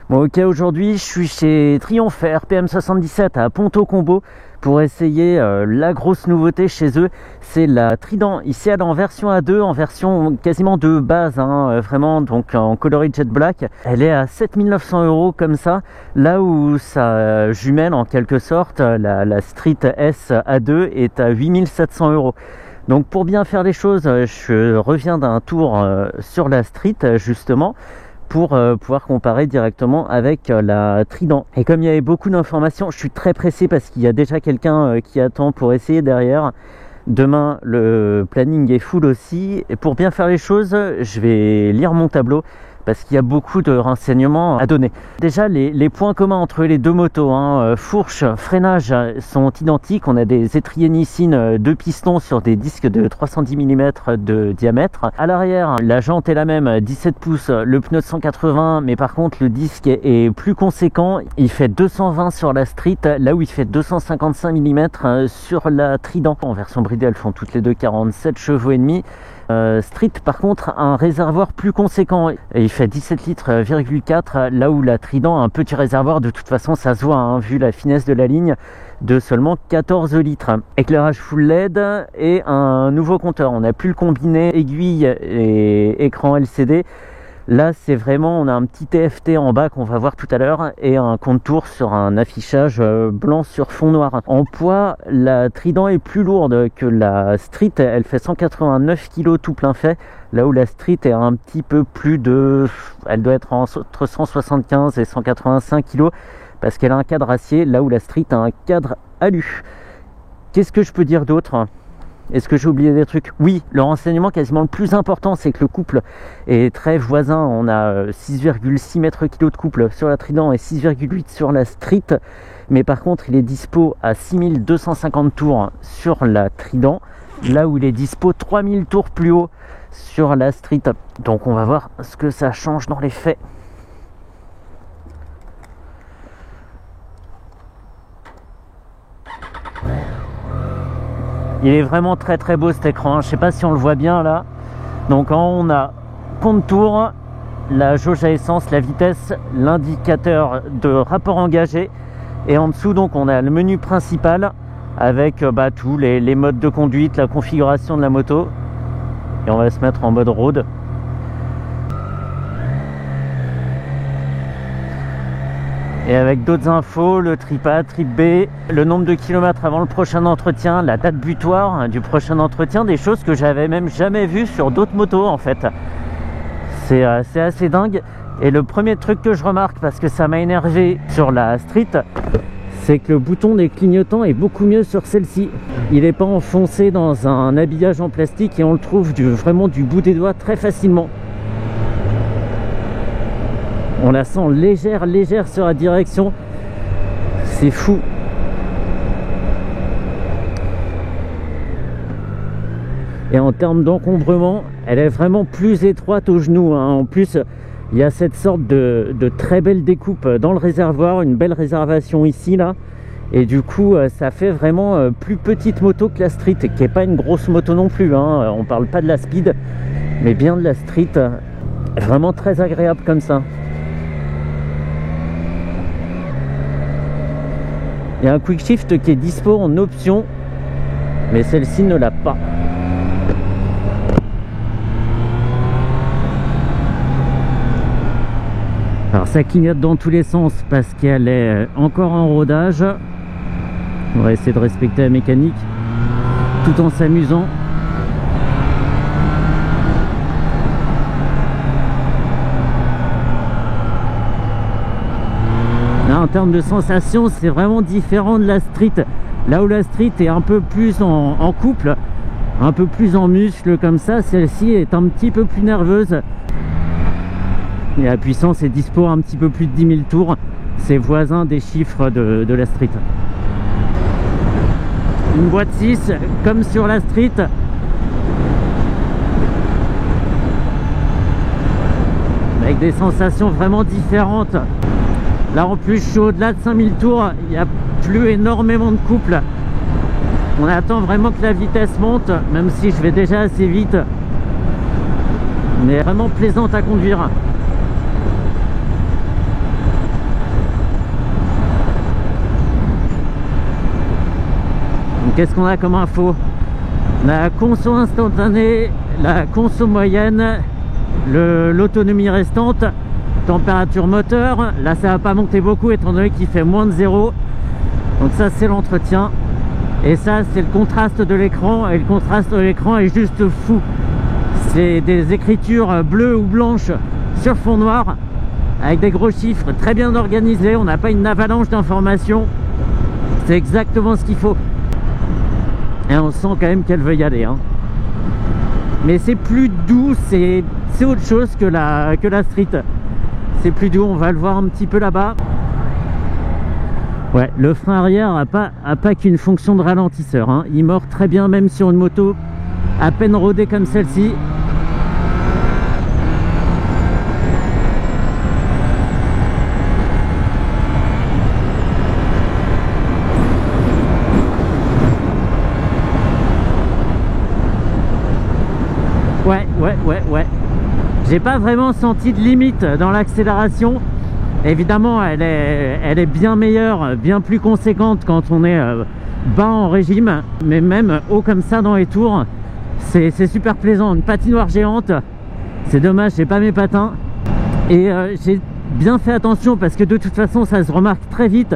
Bon ok, aujourd'hui je suis chez Triomphe RPM77 à Ponto-Combo pour essayer la grosse nouveauté chez eux, c'est la Trident. Ici elle est en version A2, en version quasiment de base, vraiment, donc en coloris jet black. Elle est à 7900 € comme ça, là où sa jumelle en quelque sorte, la Street S A2 est à 8700 €. Donc pour bien faire les choses, je reviens d'un tour sur la Street justement, pour pouvoir comparer directement avec la Trident. Et comme il y avait beaucoup d'informations, je suis très pressé parce qu'il y a déjà quelqu'un qui attend pour essayer derrière. Demain, le planning est full aussi. Et pour bien faire les choses, je vais lire mon tableau parce qu'il y a beaucoup de renseignements à donner. Déjà, les points communs entre les deux motos, fourche, freinage sont identiques. On a des étriers Nissin 2 pistons sur des disques de 310 mm de diamètre. À l'arrière, la jante est la même, 17 pouces, le pneu de 180, mais par contre le disque est plus conséquent. Il fait 220 sur la Street, là où il fait 255 mm sur la Trident. En version bridée, elles font toutes les deux 47 chevaux et demi. Street par contre un réservoir plus conséquent et il fait 17 litres,4, là où la Trident a un petit réservoir, de toute façon ça se voit vu la finesse de la ligne, de seulement 14 litres. Éclairage full LED et un nouveau compteur, on n'a plus le combiné aiguille et écran LCD. Là c'est vraiment, on a un petit TFT en bas qu'on va voir tout à l'heure et un compte-tours sur un affichage blanc sur fond noir. En poids, la Trident est plus lourde que la Street, elle fait 189 kg tout plein fait, là où la Street est un petit peu plus de... elle doit être entre 175 et 185 kg parce qu'elle a un cadre acier, là où la Street a un cadre alu. Qu'est-ce que je peux dire d'autre ? Est-ce que j'ai oublié des trucs? Oui, le renseignement quasiment le plus important, c'est que le couple est très voisin. On a 6,6 m/kg de couple sur la Trident et 6,8 sur la Street. Mais par contre, il est dispo à 6250 tours sur la Trident, là où il est dispo 3000 tours plus haut sur la Street. Donc on va voir ce que ça change dans les faits. Il est vraiment très très beau cet écran, je sais pas si on le voit bien là. Donc en haut on a compte-tours, la jauge à essence, la vitesse, l'indicateur de rapport engagé. Et en dessous donc on a le menu principal avec tous les modes de conduite, la configuration de la moto. Et on va se mettre en mode road. Et avec d'autres infos, le trip A, trip B, le nombre de kilomètres avant le prochain entretien, la date butoir du prochain entretien, des choses que j'avais même jamais vues sur d'autres motos en fait. C'est assez dingue. Et le premier truc que je remarque, parce que ça m'a énervé sur la Street, c'est que le bouton des clignotants est beaucoup mieux sur celle-ci. Il n'est pas enfoncé dans un habillage en plastique et on le trouve vraiment du bout des doigts très facilement. On la sent légère sur la direction, c'est fou. Et en termes d'encombrement, elle est vraiment plus étroite au genou. En plus, il y a cette sorte de très belle découpe dans le réservoir, une belle réservation ici là. Et du coup, ça fait vraiment plus petite moto que la Street, qui n'est pas une grosse moto non plus. On parle pas de la Speed, mais bien de la Street. Vraiment très agréable comme ça. Il y a un quick shift qui est dispo en option, mais celle-ci ne l'a pas. Alors ça clignote dans tous les sens parce qu'elle est encore en rodage. On va essayer de respecter la mécanique tout en s'amusant. En termes de sensation, c'est vraiment différent de la Street. Là où la Street est un peu plus en couple, un peu plus en muscle comme ça, celle-ci est un petit peu plus nerveuse. Et la puissance est dispo à un petit peu plus de 10 000 tours. C'est voisin des chiffres de la Street. Une boîte 6 comme sur la Street. Avec des sensations vraiment différentes. Là en plus je suis au-delà de 5000 tours, il n'y a plus énormément de couple. On attend vraiment que la vitesse monte, même si je vais déjà assez vite. Mais vraiment plaisante à conduire. Qu'est-ce qu'on a comme info? La conso instantanée, la conso moyenne, l'autonomie restante, température moteur. Là ça va pas monter beaucoup étant donné qu'il fait moins de 0. Donc ça c'est l'entretien. Et ça c'est le contraste de l'écran. Et le contraste de l'écran est juste fou. C'est des écritures bleues ou blanches sur fond noir avec des gros chiffres très bien organisés. On n'a pas une avalanche d'informations. C'est exactement ce qu'il faut. Et on sent quand même qu'elle veut y aller, hein. Mais c'est plus doux, c'est autre chose que la Street. C'est plus doux, on va le voir un petit peu là-bas. Ouais, le frein arrière a pas qu'une fonction de ralentisseur, hein. Il mord très bien même sur une moto à peine rodée comme celle-ci. Ouais. J'ai pas vraiment senti de limite dans l'accélération. Évidemment, elle est bien meilleure, bien plus conséquente quand on est bas en régime. Mais même haut comme ça dans les tours, c'est super plaisant. Une patinoire géante. C'est dommage, j'ai pas mes patins. Et j'ai bien fait attention parce que de toute façon, ça se remarque très vite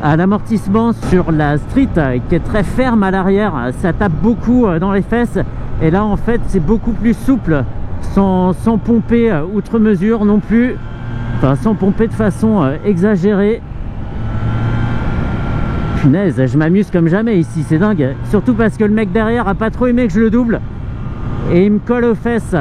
à l'amortissement sur la Street qui est très ferme à l'arrière. Ça tape beaucoup dans les fesses. Et là en fait c'est beaucoup plus souple, sans pomper outre mesure non plus, enfin sans pomper de façon exagérée. Punaise, je m'amuse comme jamais ici, c'est dingue. Surtout parce que le mec derrière a pas trop aimé que je le double et il me colle aux fesses.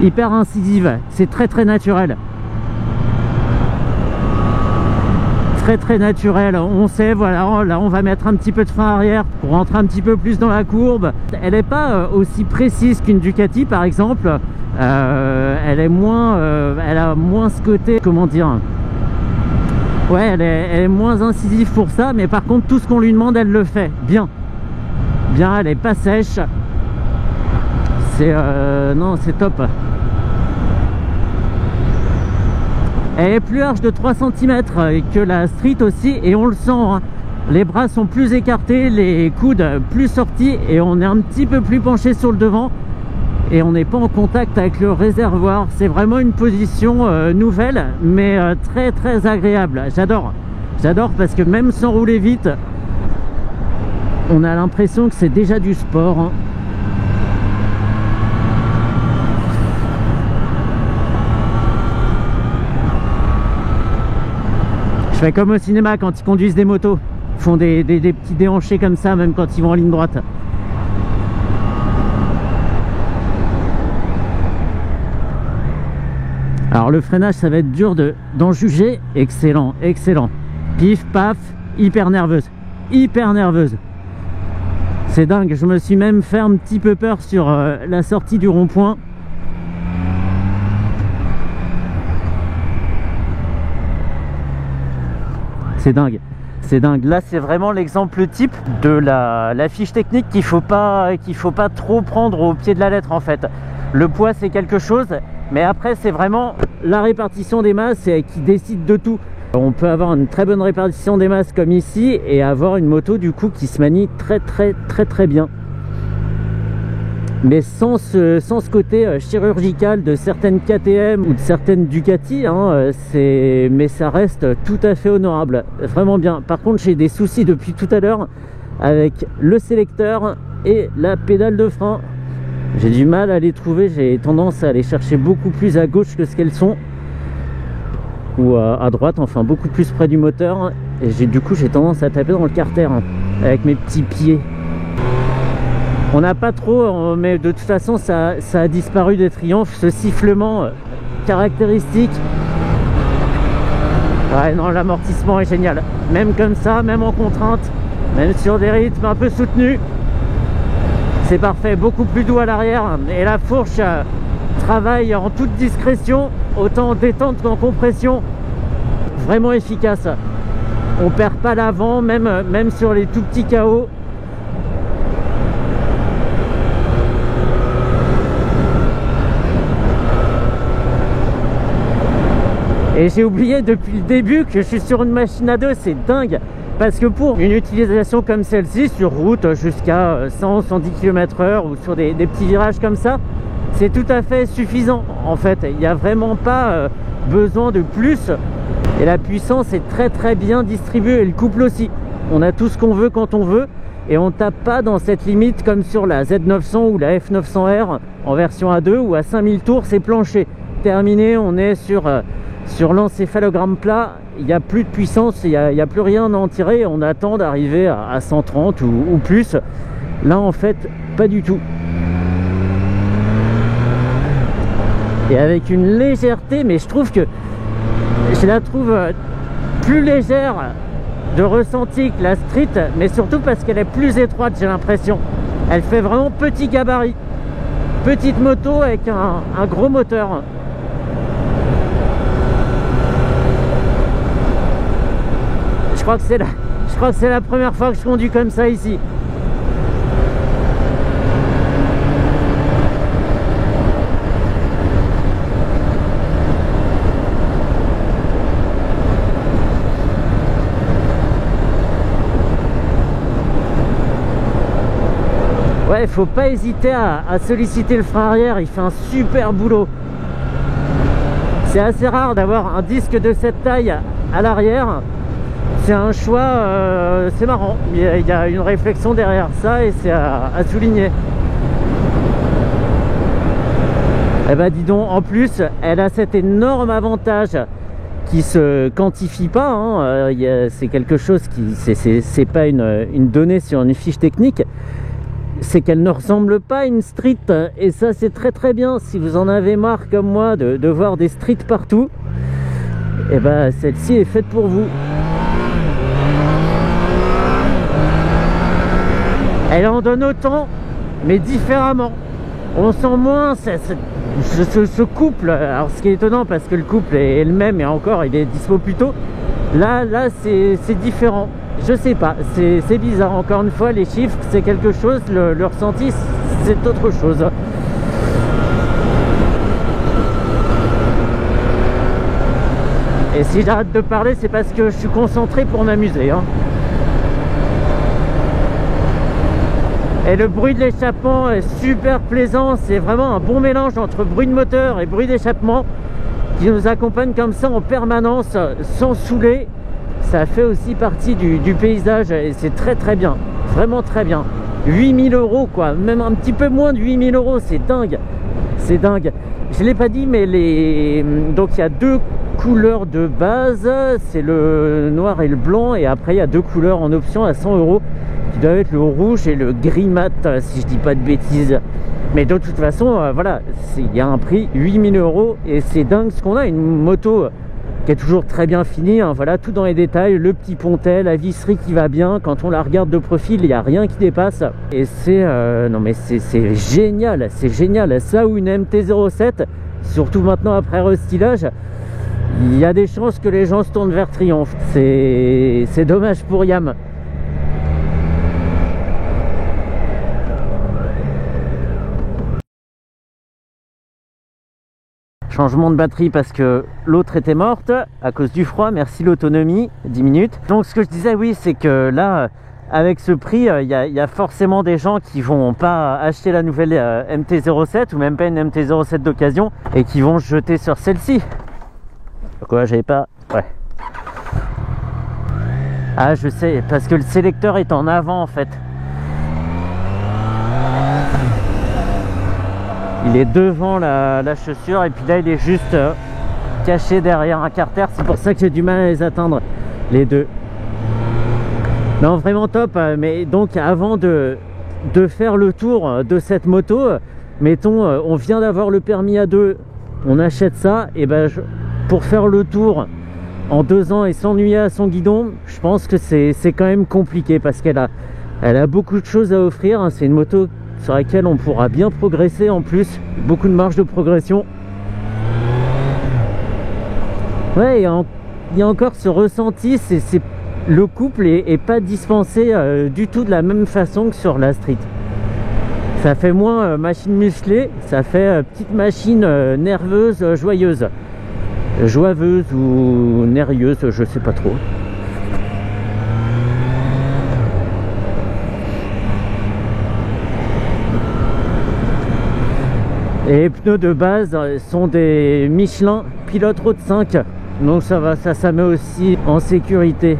Hyper incisive, c'est très naturel. Très naturel, on sait, voilà, là on va mettre un petit peu de frein arrière pour rentrer un petit peu plus dans la courbe. Elle n'est pas aussi précise qu'une Ducati par exemple. Elle est moins elle a moins ce côté, comment dire, ouais, elle est moins incisive pour ça, mais par contre tout ce qu'on lui demande elle le fait bien, elle est pas sèche. C'est non, c'est top. Elle est plus large de 3 cm que la Street aussi, et on le sent, hein. Les bras sont plus écartés, les coudes plus sortis, et on est un petit peu plus penché sur le devant et on n'est pas en contact avec le réservoir. C'est vraiment une position nouvelle, mais très agréable. J'adore parce que même sans rouler vite, on a l'impression que c'est déjà du sport, hein. Je fais comme au cinéma quand ils conduisent des motos. Ils font des petits déhanchés comme ça, même quand ils vont en ligne droite. Alors le freinage, ça va être dur d'en juger. Excellent. Pif, paf, hyper nerveuse. C'est dingue, je me suis même fait un petit peu peur sur la sortie du rond-point. C'est dingue. Là, c'est vraiment l'exemple type de la fiche technique qu'il faut pas trop prendre au pied de la lettre en fait. Le poids, c'est quelque chose, mais après, c'est vraiment la répartition des masses qui décide de tout. On peut avoir une très bonne répartition des masses comme ici et avoir une moto du coup qui se manie très bien. Mais sans ce côté chirurgical de certaines KTM ou de certaines Ducati, hein, mais ça reste tout à fait honorable, vraiment bien. Par contre, j'ai des soucis depuis tout à l'heure avec le sélecteur et la pédale de frein. J'ai du mal à les trouver, j'ai tendance à les chercher beaucoup plus à gauche que ce qu'elles sont, ou à droite, enfin beaucoup plus près du moteur, et du coup j'ai tendance à taper dans le carter hein, avec mes petits pieds. On n'a pas trop, mais de toute façon ça a disparu des triomphes, ce sifflement caractéristique. Ouais non, l'amortissement est génial, même comme ça, même en contrainte, même sur des rythmes un peu soutenus, c'est parfait, beaucoup plus doux à l'arrière, et la fourche travaille en toute discrétion, autant en détente qu'en compression, vraiment efficace. On perd pas l'avant, même sur les tout petits KO. Et j'ai oublié depuis le début que je suis sur une machine à 2, c'est dingue. Parce que pour une utilisation comme celle-ci, sur route jusqu'à 100-110 km/h ou sur des petits virages comme ça, c'est tout à fait suffisant en fait. Il n'y a vraiment pas besoin de plus. Et la puissance est très bien distribuée, et le couple aussi. On a tout ce qu'on veut quand on veut. Et on tape pas dans cette limite comme sur la Z900 ou la F900R en version A2 où à 5000 tours c'est plancher. Terminé, on est sur l'encéphalogramme plat, il n'y a plus de puissance, il n'y a plus rien à en tirer, on attend d'arriver à 130 ou plus. Là en fait, pas du tout. Et avec une légèreté, mais je trouve que je la trouve plus légère de ressenti que la Street, mais surtout parce qu'elle est plus étroite, j'ai l'impression. Elle fait vraiment petit gabarit. Petite moto avec un gros moteur. Je crois que c'est la première fois que je conduis comme ça ici. Ouais, faut pas hésiter à solliciter le frein arrière, il fait un super boulot. C'est assez rare d'avoir un disque de cette taille à l'arrière. C'est un choix, c'est marrant. Il y a une réflexion derrière ça et c'est à souligner. Eh ben dis donc, en plus, elle a cet énorme avantage qui se quantifie pas. Hein. C'est quelque chose qui, c'est pas une donnée sur une fiche technique. C'est qu'elle ne ressemble pas à une street, et ça c'est très bien. Si vous en avez marre comme moi de voir des streets partout, et ben celle-ci est faite pour vous. Elle en donne autant mais différemment. On sent moins ce couple. Alors ce qui est étonnant parce que le couple est le même et encore il est dispo plus tôt. Là c'est différent. Je sais pas, c'est bizarre. Encore une fois, les chiffres c'est quelque chose, le ressenti c'est autre chose. Et si j'arrête de parler, c'est parce que je suis concentré pour m'amuser. Hein. Et le bruit de l'échappement est super plaisant. C'est vraiment un bon mélange entre bruit de moteur et bruit d'échappement qui nous accompagne comme ça en permanence sans saouler. Ça fait aussi partie du paysage et c'est très bien, vraiment très bien. 8000 € quoi, même un petit peu moins de 8000 €, c'est dingue, c'est dingue. Je l'ai pas dit, mais donc il y a deux couleurs de base, c'est le noir et le blanc, et après il y a deux couleurs en option à 100 € qui doivent être le rouge et le gris mat, si je dis pas de bêtises. Mais de toute façon, voilà, il y a un prix 8000 € et c'est dingue ce qu'on a, une moto qui est toujours très bien finie, hein, voilà, tout dans les détails, le petit pontet, la visserie qui va bien, quand on la regarde de profil, il n'y a rien qui dépasse, et c'est, non mais c'est génial, ça ou une MT-07, surtout maintenant après restylage, il y a des chances que les gens se tournent vers Triumph, c'est dommage pour Yam. Changement de batterie parce que l'autre était morte à cause du froid, merci l'autonomie, 10 minutes. Donc ce que je disais, oui, c'est que là, avec ce prix, il y a forcément des gens qui vont pas acheter la nouvelle MT-07 ou même pas une MT-07 d'occasion et qui vont se jeter sur celle-ci. Quoi, j'avais pas... Ouais. Ah, je sais, parce que le sélecteur est en avant en fait. Il est devant la chaussure et puis là il est juste caché derrière un carter. C'est pour ça que j'ai du mal à les atteindre, les deux. Non, vraiment top. Mais donc avant de faire le tour de cette moto, mettons on vient d'avoir le permis A2, on achète ça, et ben pour faire le tour en 2 ans et s'ennuyer à son guidon, je pense que c'est quand même compliqué parce qu'elle a beaucoup de choses à offrir. C'est une moto sur laquelle on pourra bien progresser en plus, beaucoup de marge de progression. Ouais, il y a encore ce ressenti, le couple est pas dispensé du tout de la même façon que sur la Street. Ça fait moins machine musclée, ça fait petite machine nerveuse, joyeuse. joiveuse ou nerveuse, je sais pas trop. Et les pneus de base sont des Michelin Pilot Road 5, donc ça va, ça met aussi en sécurité.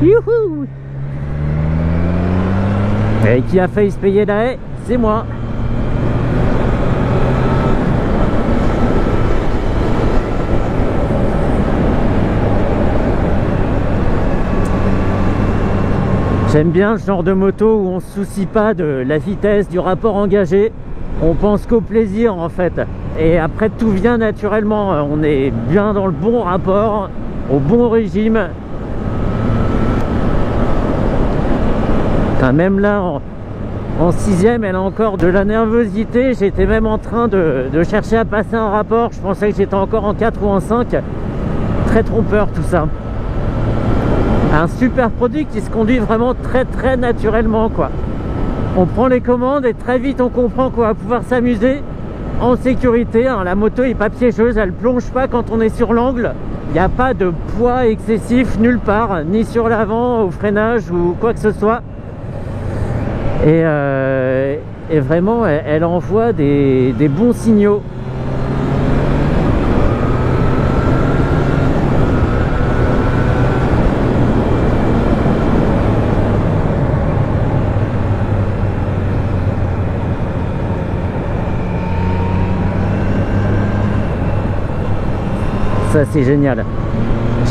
Youhou! Et qui a failli se payer la haie? C'est moi. J'aime bien ce genre de moto où on se soucie pas de la vitesse, du rapport engagé. On pense qu'au plaisir en fait. Et après tout vient naturellement. On est bien dans le bon rapport, au bon régime. Enfin, même là en 6e, elle a encore de la nervosité. J'étais même en train de chercher à passer un rapport. Je pensais que j'étais encore en 4 ou en 5. Très trompeur tout ça. Un super produit qui se conduit vraiment très naturellement quoi. On prend les commandes et très vite on comprend qu'on va pouvoir s'amuser en sécurité. La moto est pas piégeuse, elle plonge pas quand on est sur l'angle. Il n'y a pas de poids excessif nulle part, ni sur l'avant, au freinage ou quoi que ce soit. Et vraiment elle envoie des bons signaux. Ça c'est génial,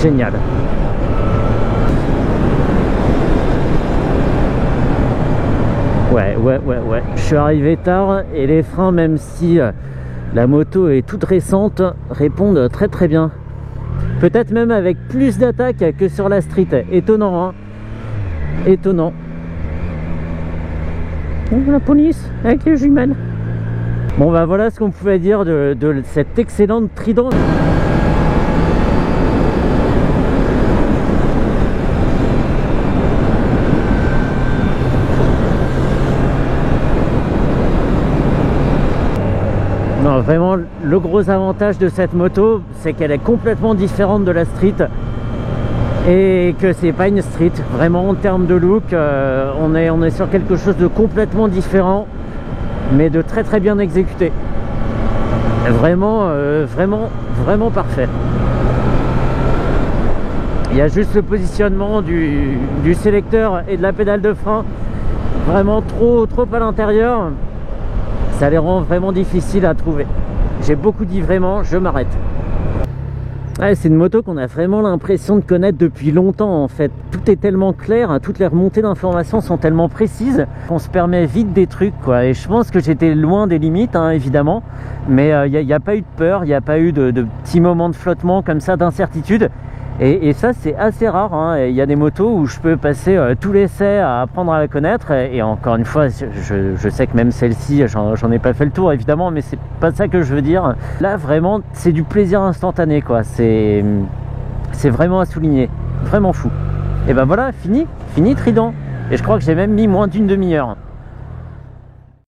génial. Ouais. Je suis arrivé tard et les freins, même si la moto est toute récente, répondent très bien. Peut-être même avec plus d'attaque que sur la street. Étonnant, hein. Étonnant. Oh, la police avec les jumelles. Bon bah voilà ce qu'on pouvait dire de cette excellente Trident. Non, vraiment le gros avantage de cette moto, c'est qu'elle est complètement différente de la street et que c'est pas une street. Vraiment en termes de look, on est sur quelque chose de complètement différent, mais de très bien exécuté. Vraiment parfait. Il y a juste le positionnement du sélecteur et de la pédale de frein, vraiment trop à l'intérieur. Ça les rend vraiment difficiles à trouver. J'ai beaucoup dit vraiment, je m'arrête. Ouais, c'est une moto qu'on a vraiment l'impression de connaître depuis longtemps en fait. Tout est tellement clair, toutes les remontées d'informations sont tellement précises qu'on se permet vite des trucs quoi. Et je pense que j'étais loin des limites hein, évidemment, mais il n'y a pas eu de peur, il n'y a pas eu de petits moments de flottement comme ça, d'incertitude. Et ça c'est assez rare hein. Il y a des motos où je peux passer tout l'essai à apprendre à la connaître et encore une fois je sais que même celle-ci j'en ai pas fait le tour évidemment, mais c'est pas ça que je veux dire. Là vraiment c'est du plaisir instantané quoi, c'est vraiment à souligner, vraiment fou. Et ben voilà, fini Trident, et je crois que j'ai même mis moins d'une demi-heure.